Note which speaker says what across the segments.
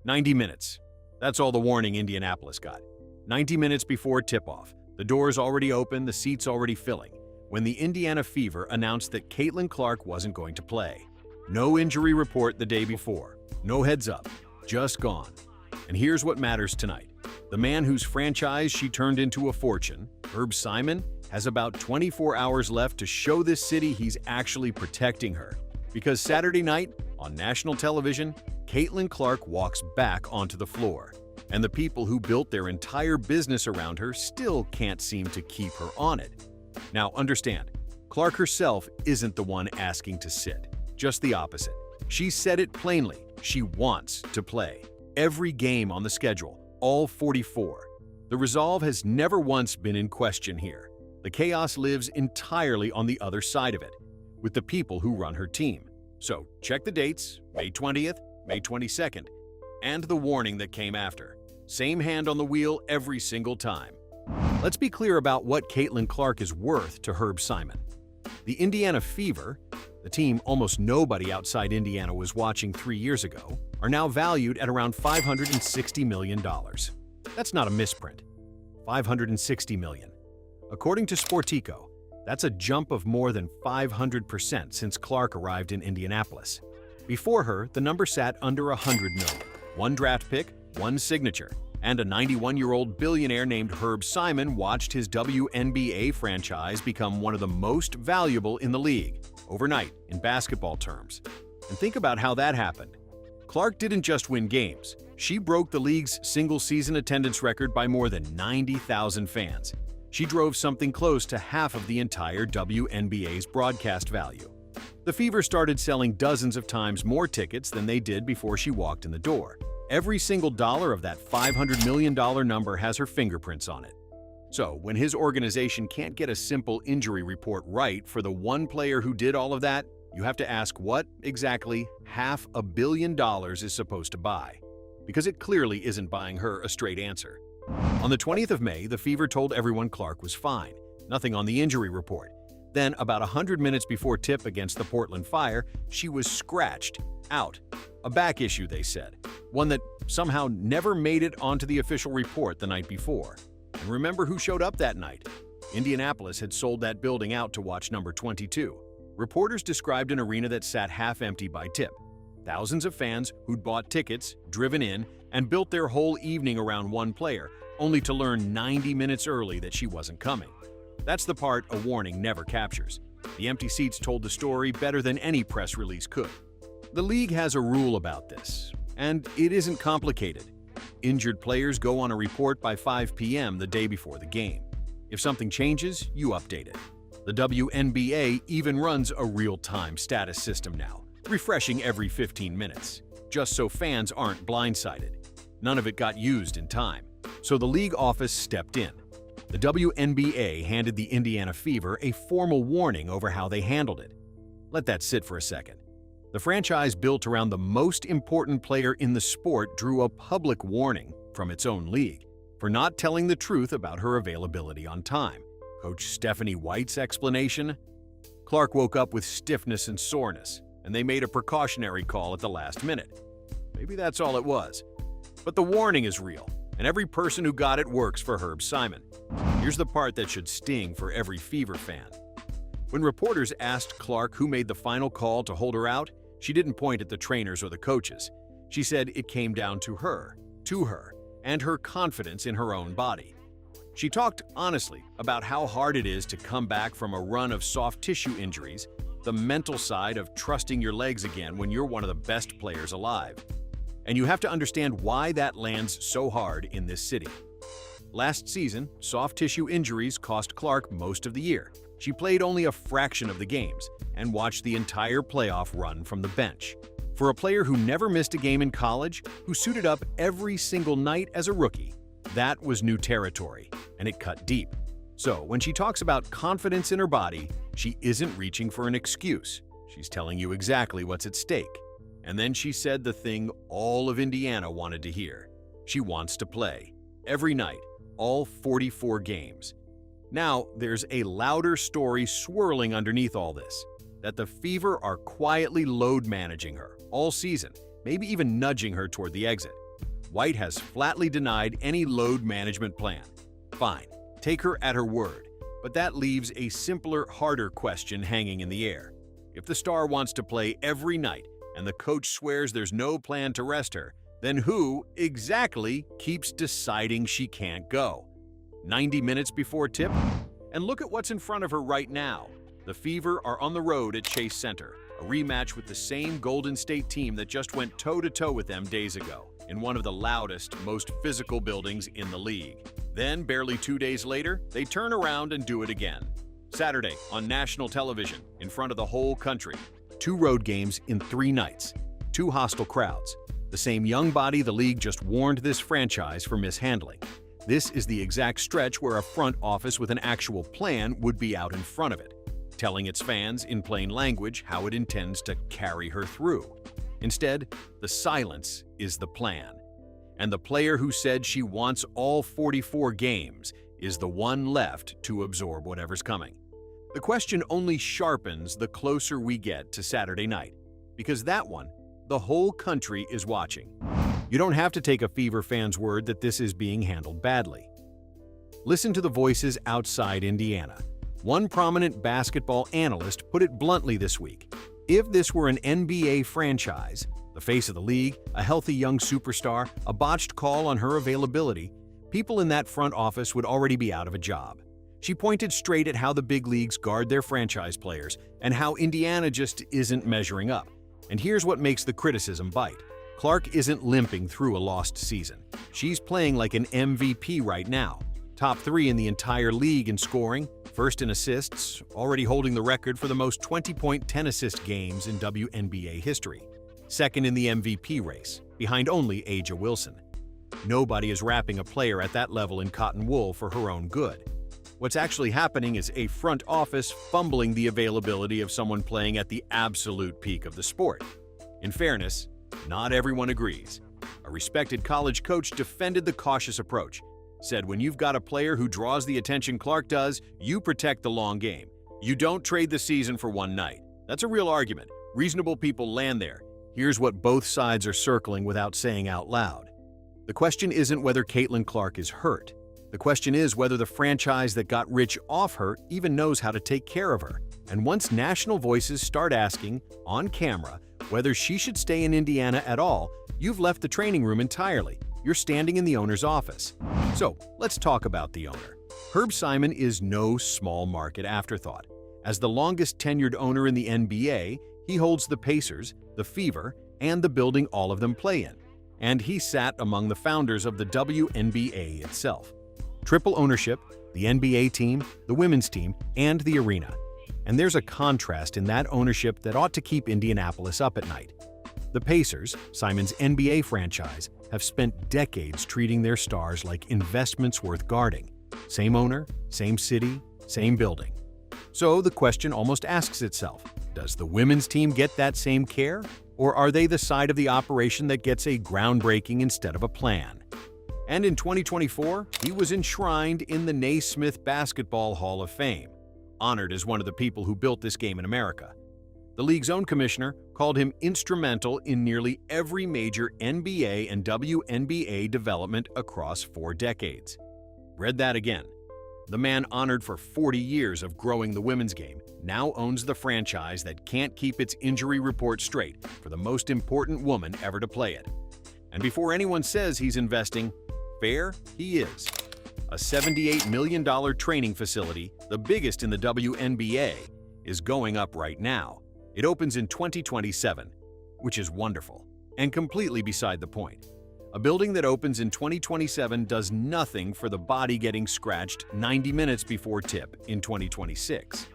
Speaker 1: 90 minutes. That's all the warning Indianapolis got. 90 minutes before tip-off. The doors already open, the seats already filling, when the Indiana Fever announced that Caitlin Clark wasn't going to play. No injury report the day before. No heads up. Just gone. And here's what matters tonight. The man whose franchise she turned into a fortune, Herb Simon, has about 24 hours left to show this city he's actually protecting her. Because Saturday night, on national television, Caitlin Clark walks back onto the floor. And the people who built their entire business around her still can't seem to keep her on it. Now understand, Clark herself isn't the one asking to sit. Just the opposite. She said it plainly. She wants to play. Every game on the schedule, all 44. The resolve has never once been in question here. The chaos lives entirely on the other side of it, with the people who run her team. So check the dates, May 20th, May 22nd, and the warning that came after. Same hand on the wheel every single time. Let's be clear about what Caitlin Clark is worth to Herb Simon. The Indiana Fever, the team almost nobody outside Indiana was watching 3 years ago, are now valued at around $560 million. That's not a misprint. $560 million. According to Sportico, that's a jump of more than 500% since Clark arrived in Indianapolis. Before her, the number sat under $100 million. One draft pick, one signature, and a 91-year-old billionaire named Herb Simon watched his WNBA franchise become one of the most valuable in the league, overnight in basketball terms. And think about how that happened. Clark didn't just win games. She broke the league's single-season attendance record by more than 90,000 fans. She drove something close to half of the entire WNBA's broadcast value. The Fever started selling dozens of times more tickets than they did before she walked in the door. Every single dollar of that $500 million number has her fingerprints on it. So, when his organization can't get a simple injury report right for the one player who did all of that, you have to ask what, exactly, $500 million is supposed to buy. Because it clearly isn't buying her a straight answer. On the 20th of May, the Fever told everyone Clark was fine. Nothing on the injury report. Then, about 100 minutes before tip against the Portland Fire, she was scratched, out. A back issue, they said. One that somehow never made it onto the official report the night before. And remember who showed up that night? Indianapolis had sold that building out to watch number 22. Reporters described an arena that sat half empty by tip. Thousands of fans who'd bought tickets, driven in, and built their whole evening around one player, only to learn 90 minutes early that she wasn't coming. That's the part a warning never captures. The empty seats told the story better than any press release could. The league has a rule about this, and it isn't complicated. Injured players go on a report by 5 p.m. the day before the game. If something changes, you update it. The WNBA even runs a real-time status system now, refreshing every 15 minutes, just so fans aren't blindsided. None of it got used in time, so the league office stepped in. The WNBA handed the Indiana Fever a formal warning over how they handled it. Let that sit for a second. The franchise built around the most important player in the sport drew a public warning from its own league for not telling the truth about her availability on time. Coach Stephanie White's explanation? Clark woke up with stiffness and soreness, and they made a precautionary call at the last minute. Maybe that's all it was. But the warning is real, and every person who got it works for Herb Simon. Here's the part that should sting for every Fever fan. When reporters asked Clark who made the final call to hold her out, she didn't point at the trainers or the coaches. She said it came down to her, and her confidence in her own body. She talked honestly about how hard it is to come back from a run of soft tissue injuries, the mental side of trusting your legs again when you're one of the best players alive. And you have to understand why that lands so hard in this city. Last season, soft tissue injuries cost Clark most of the year. She played only a fraction of the games and watched the entire playoff run from the bench. For a player who never missed a game in college, who suited up every single night as a rookie, that was new territory, and it cut deep. So when she talks about confidence in her body, she isn't reaching for an excuse. She's telling you exactly what's at stake. And then she said the thing all of Indiana wanted to hear. She wants to play. Every night, all 44 games. Now, there's a louder story swirling underneath all this, that the Fever are quietly load managing her all season, maybe even nudging her toward the exit. White has flatly denied any load management plan. Fine, take her at her word, but that leaves a simpler, harder question hanging in the air. If the star wants to play every night and the coach swears there's no plan to rest her, then who exactly keeps deciding she can't go? 90 minutes before tip? And look at what's in front of her right now. The Fever are on the road at Chase Center, a rematch with the same Golden State team that just went toe-to-toe with them days ago, in one of the loudest, most physical buildings in the league. Then, barely 2 days later, they turn around and do it again. Saturday, on national television, in front of the whole country. 2 road games in 3 nights. 2 hostile crowds. The same young body the league just warned this franchise for mishandling. This is the exact stretch where a front office with an actual plan would be out in front of it, telling its fans in plain language how it intends to carry her through. Instead, the silence is the plan. And the player who said she wants all 44 games is the one left to absorb whatever's coming. The question only sharpens the closer we get to Saturday night, because that one, the whole country is watching. You don't have to take a Fever fan's word that this is being handled badly. Listen to the voices outside Indiana. One prominent basketball analyst put it bluntly this week. If this were an NBA franchise, the face of the league, a healthy young superstar, a botched call on her availability, people in that front office would already be out of a job. She pointed straight at how the big leagues guard their franchise players and how Indiana just isn't measuring up. And here's what makes the criticism bite. Clark isn't limping through a lost season. She's playing like an MVP right now. Top 3 in the entire league in scoring, first in assists, already holding the record for the most 20-point 10-assist games in WNBA history. Second in the MVP race, behind only A'ja Wilson. Nobody is wrapping a player at that level in cotton wool for her own good. What's actually happening is a front office fumbling the availability of someone playing at the absolute peak of the sport. In fairness, not everyone agrees. A respected college coach defended the cautious approach, said when you've got a player who draws the attention Clark does, you protect the long game. You don't trade the season for one night. That's a real argument. Reasonable people land there. Here's what both sides are circling without saying out loud. The question isn't whether Caitlin Clark is hurt. The question is whether the franchise that got rich off her even knows how to take care of her. And once national voices start asking, on camera, whether she should stay in Indiana at all, you've left the training room entirely. You're standing in the owner's office. So, let's talk about the owner. Herb Simon is no small market afterthought. As the longest tenured owner in the NBA, he holds the Pacers, the Fever, and the building all of them play in. And he sat among the founders of the WNBA itself. Triple ownership, the NBA team, the women's team, and the arena. And there's a contrast in that ownership that ought to keep Indianapolis up at night. The Pacers, Simon's NBA franchise, have spent decades treating their stars like investments worth guarding. Same owner, same city, same building. So the question almost asks itself, does the women's team get that same care? Or are they the side of the operation that gets a groundbreaking instead of a plan? And in 2024, he was enshrined in the Naismith Basketball Hall of Fame, honored as one of the people who built this game in America. The league's own commissioner called him instrumental in nearly every major NBA and WNBA development across 4 decades. Read that again. The man honored for 40 years of growing the women's game now owns the franchise that can't keep its injury report straight for the most important woman ever to play it. And before anyone says he's investing, fair, he is. A $78 million training facility, the biggest in the WNBA, is going up right now. It opens in 2027, which is wonderful, and completely beside the point. A building that opens in 2027 does nothing for the body getting scratched 90 minutes before tip in 2026.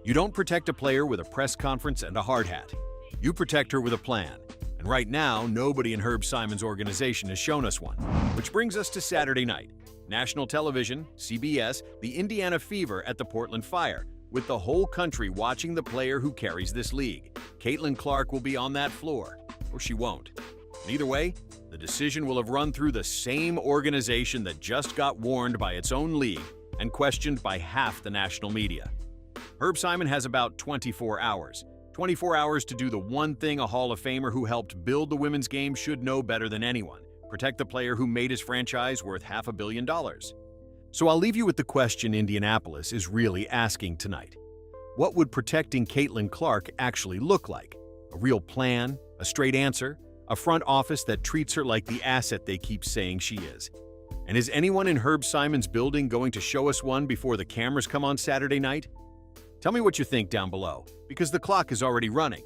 Speaker 1: You don't protect a player with a press conference and a hard hat. You protect her with a plan. And right now, nobody in Herb Simon's organization has shown us one. Which brings us to Saturday night. National television, CBS, the Indiana Fever at the Portland Fire, with the whole country watching the player who carries this league. Caitlin Clark will be on that floor, or she won't. And either way, the decision will have run through the same organization that just got warned by its own league and questioned by half the national media. Herb Simon has about 24 hours. 24 hours to do the one thing a Hall of Famer who helped build the women's game should know better than anyone: Protect the player who made his franchise worth $500 million. So I'll leave you with the question Indianapolis is really asking tonight. What would protecting Caitlin Clark actually look like? A real plan? A straight answer? A front office that treats her like the asset they keep saying she is? And is anyone in Herb Simon's building going to show us one before the cameras come on Saturday night? Tell me what you think down below, because the clock is already running.